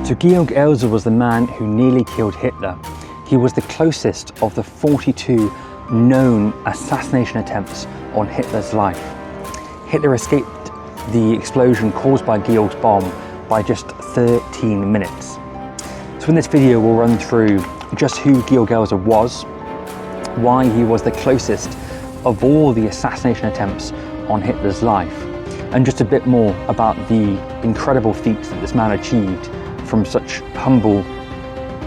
So Georg Elser was the man who nearly killed Hitler. He was the closest of the 42 known assassination attempts on Hitler's life. Hitler escaped the explosion caused by Georg's bomb by just 13 minutes. So in this video we'll run through just who Georg Elser was, why he was the closest of all the assassination attempts on Hitler's life, and just a bit more about the incredible feats that this man achieved from such humble,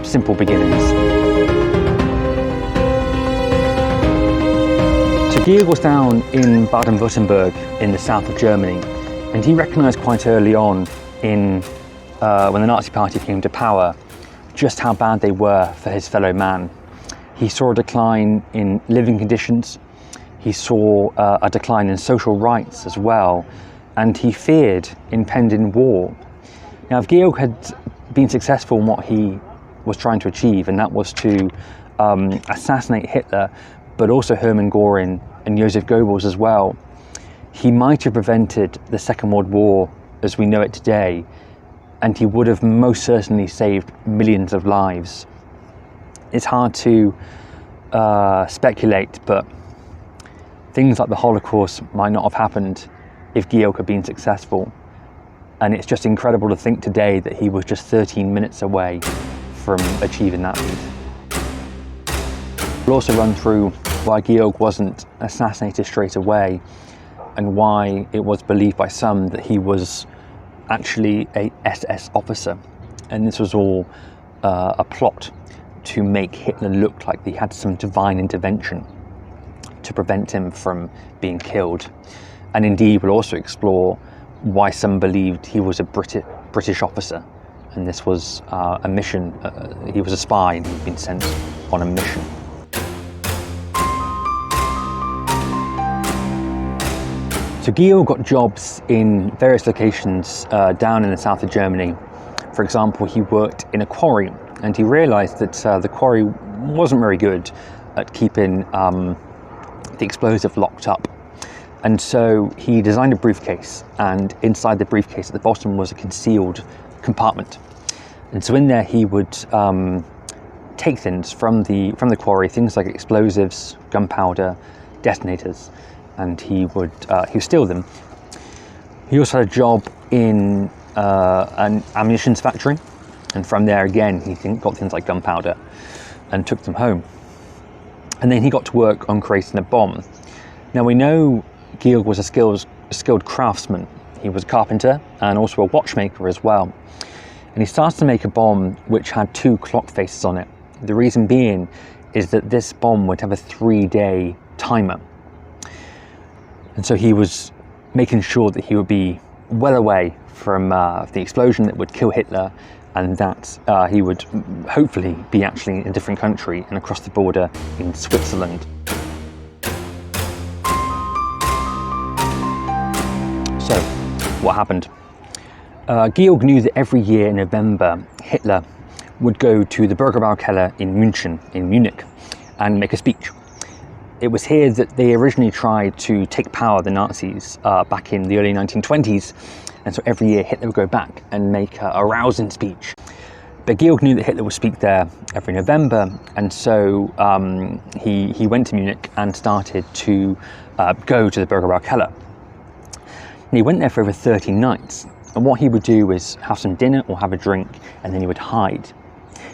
simple beginnings. So Georg was down in Baden-Württemberg in the south of Germany, and he recognised quite early on when the Nazi Party came to power just how bad they were for his fellow man. He saw a decline in living conditions, he saw a decline in social rights as well, and he feared impending war. Now, if Georg had been successful in what he was trying to achieve, and that was to assassinate Hitler, but also Hermann Göring and Joseph Goebbels as well, he might have prevented the Second World War as we know it today, and he would have most certainly saved millions of lives. It's hard to speculate, but things like the Holocaust might not have happened if Georg had been successful. And it's just incredible to think today that he was just 13 minutes away from achieving that feat. We'll also run through why Georg wasn't assassinated straight away, and why it was believed by some that he was actually a SS officer. And this was all a plot to make Hitler look like he had some divine intervention to prevent him from being killed. And indeed, we'll also explore why some believed he was a British officer, and this was a mission. He was a spy and he'd been sent on a mission. So Georg got jobs in various locations down in the south of Germany. For example, he worked in a quarry, and he realised that the quarry wasn't very good at keeping the explosive locked up. And so he designed a briefcase, and inside the briefcase at the bottom was a concealed compartment. And so in there he would take things from the quarry, things like explosives, gunpowder, detonators, and he would steal them. He also had a job in an ammunition factory, and from there again he got things like gunpowder and took them home. And then he got to work on creating a bomb. Now we know Georg was a skilled craftsman. He was a carpenter and also a watchmaker as well. And he started to make a bomb which had 2 clock faces on it. The reason being is that this bomb would have a 3-day timer. And so he was making sure that he would be well away from the explosion that would kill Hitler, and that he would hopefully be actually in a different country and across the border in Switzerland. So, what happened? Georg knew that every year in November, Hitler would go to the Bürgerbräukeller in Munich, and make a speech. It was here that they originally tried to take power, the Nazis, back in the early 1920s, and so every year Hitler would go back and make a rousing speech. But Georg knew that Hitler would speak there every November, and so he went to Munich and started to go to the Bürgerbräukeller. And he went there for over 30 nights, and what he would do is have some dinner or have a drink, and then he would hide.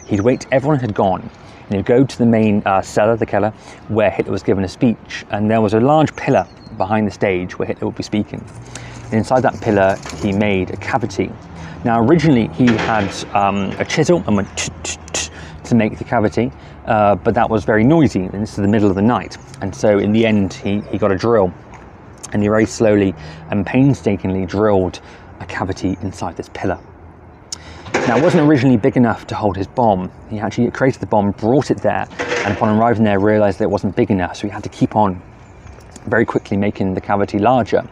He'd wait till everyone had gone, and he'd go to the main cellar, the keller, where Hitler was given a speech, and there was a large pillar behind the stage where Hitler would be speaking. And inside that pillar, he made a cavity. Now, originally, he had a chisel and went to make the cavity, but that was very noisy, and this is the middle of the night. And so in the end, he got a drill, and he very slowly and painstakingly drilled a cavity inside this pillar. Now, it wasn't originally big enough to hold his bomb. He actually created the bomb, brought it there, and upon arriving there realised that it wasn't big enough, so he had to keep on very quickly making the cavity larger.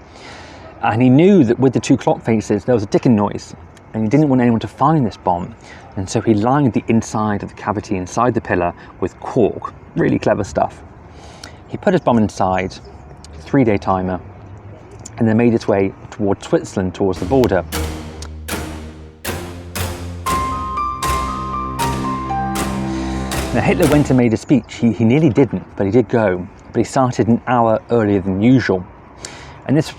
And he knew that with the 2 clock faces there was a ticking noise, and he didn't want anyone to find this bomb, and so he lined the inside of the cavity inside the pillar with cork. Really clever stuff. He put his bomb inside, 3-day timer, and then made its way towards Switzerland, towards the border. Now Hitler went and made a speech. He nearly didn't, but he did go. But he started an hour earlier than usual. And this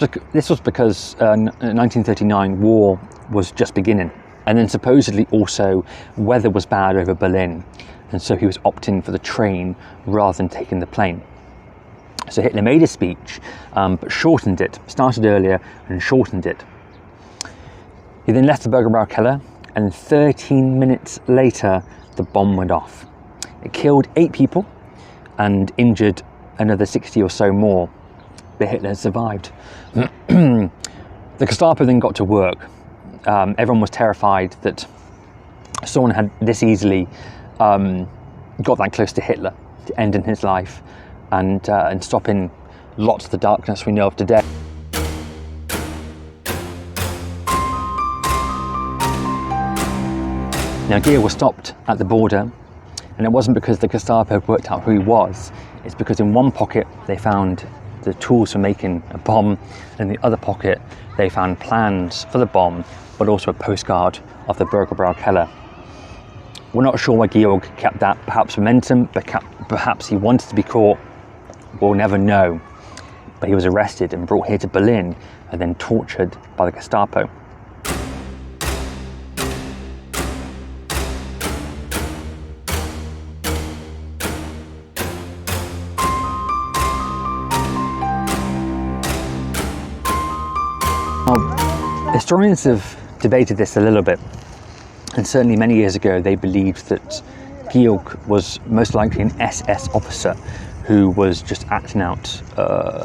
was because 1939 war was just beginning. And then supposedly also weather was bad over Berlin. And so he was opting for the train rather than taking the plane. So Hitler made a speech, but shortened it, started earlier and shortened it. He then left the Bürgerbräukeller, and 13 minutes later, the bomb went off. It killed 8 people and injured another 60 or so more, but Hitler survived. The Gestapo then got to work. Everyone was terrified that someone had this easily got that close to Hitler, to ending his life and stopping lots of the darkness we know of today. Now Georg was stopped at the border, and it wasn't because the Gestapo had worked out who he was. It's because in one pocket they found the tools for making a bomb, and in the other pocket they found plans for the bomb, but also a postcard of the Bürgerbräukeller. We're not sure why Georg kept that, perhaps momentum, perhaps he wanted to be caught. We'll never know. But he was arrested and brought here to Berlin and then tortured by the Gestapo. Now, historians have debated this a little bit, and certainly many years ago they believed that Georg was most likely an SS officer who was just acting out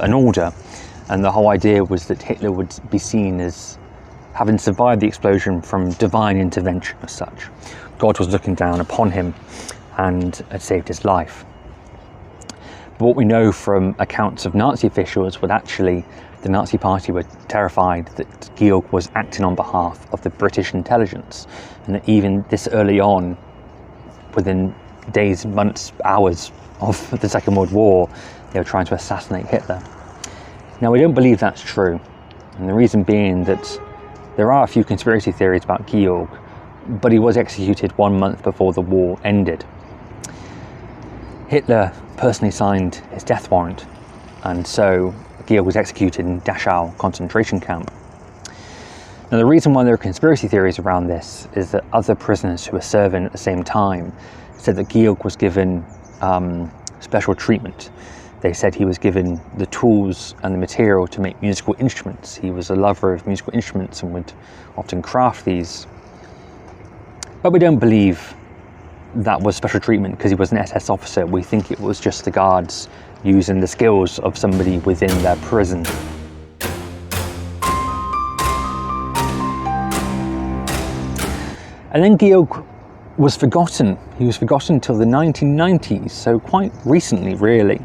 an order, and the whole idea was that Hitler would be seen as having survived the explosion from divine intervention as such. God was looking down upon him and had saved his life. But what we know from accounts of Nazi officials was actually the Nazi party were terrified that Georg was acting on behalf of the British intelligence, and that even this early on, within days, months, hours of the Second World War, they were trying to assassinate Hitler. Now, we don't believe that's true, and the reason being that there are a few conspiracy theories about Georg, but he was executed 1 month before the war ended. Hitler personally signed his death warrant, and so Georg was executed in Dachau concentration camp. Now, the reason why there are conspiracy theories around this is that other prisoners who were serving at the same time said that Georg was given special treatment. They said he was given the tools and the material to make musical instruments. He was a lover of musical instruments and would often craft these. But we don't believe that was special treatment because he was an SS officer. We think it was just the guards using the skills of somebody within their prison. And then Georg was forgotten. He was forgotten until the 1990s, so quite recently, really.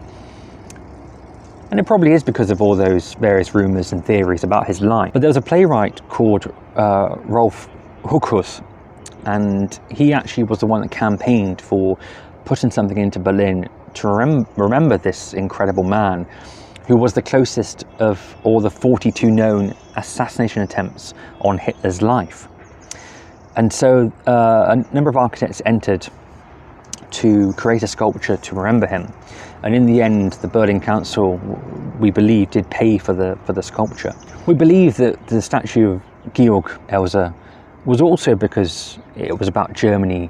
And it probably is because of all those various rumours and theories about his life. But there was a playwright called Rolf Huckus, and he actually was the one that campaigned for putting something into Berlin to remember this incredible man who was the closest of all the 42 known assassination attempts on Hitler's life. And so a number of architects entered to create a sculpture to remember him. And in the end, the Berlin Council, we believe, did pay for the sculpture. We believe that the statue of Georg Elser was also because it was about Germany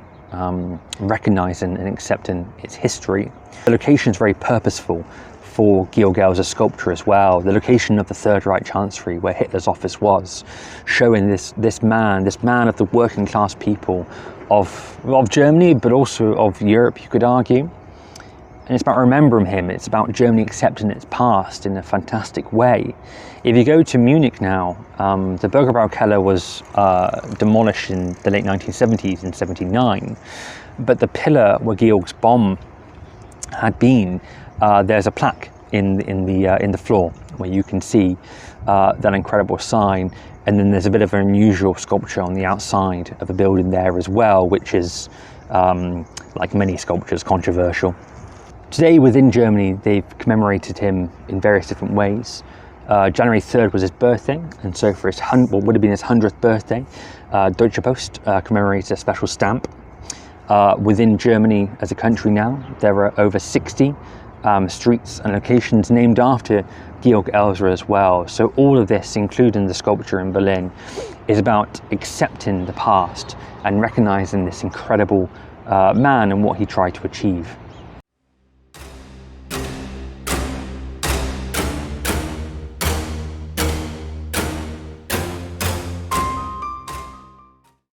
recognising and accepting its history. The location is very purposeful for Georg Elser's sculpture as well. The location of the Third Reich Chancellery, where Hitler's office was, showing this man of the working class people of Germany, but also of Europe, you could argue. And it's about remembering him. It's about Germany accepting its past in a fantastic way. If you go to Munich now, the Bürgerbräukeller was demolished in the late 1970s in '79, but the pillar where Georg's bomb had been, there's a plaque in the floor where you can see that incredible sign, and then there's a bit of an unusual sculpture on the outside of the building there as well, which is, like many sculptures, controversial. Today within Germany, they've commemorated him in various different ways. January 3rd was his birthday, and so for what would have been his 100th birthday, Deutsche Post commemorated a special stamp. Within Germany as a country now, there are over 60 streets and locations named after Georg Elser as well. So all of this, including the sculpture in Berlin, is about accepting the past and recognizing this incredible man and what he tried to achieve.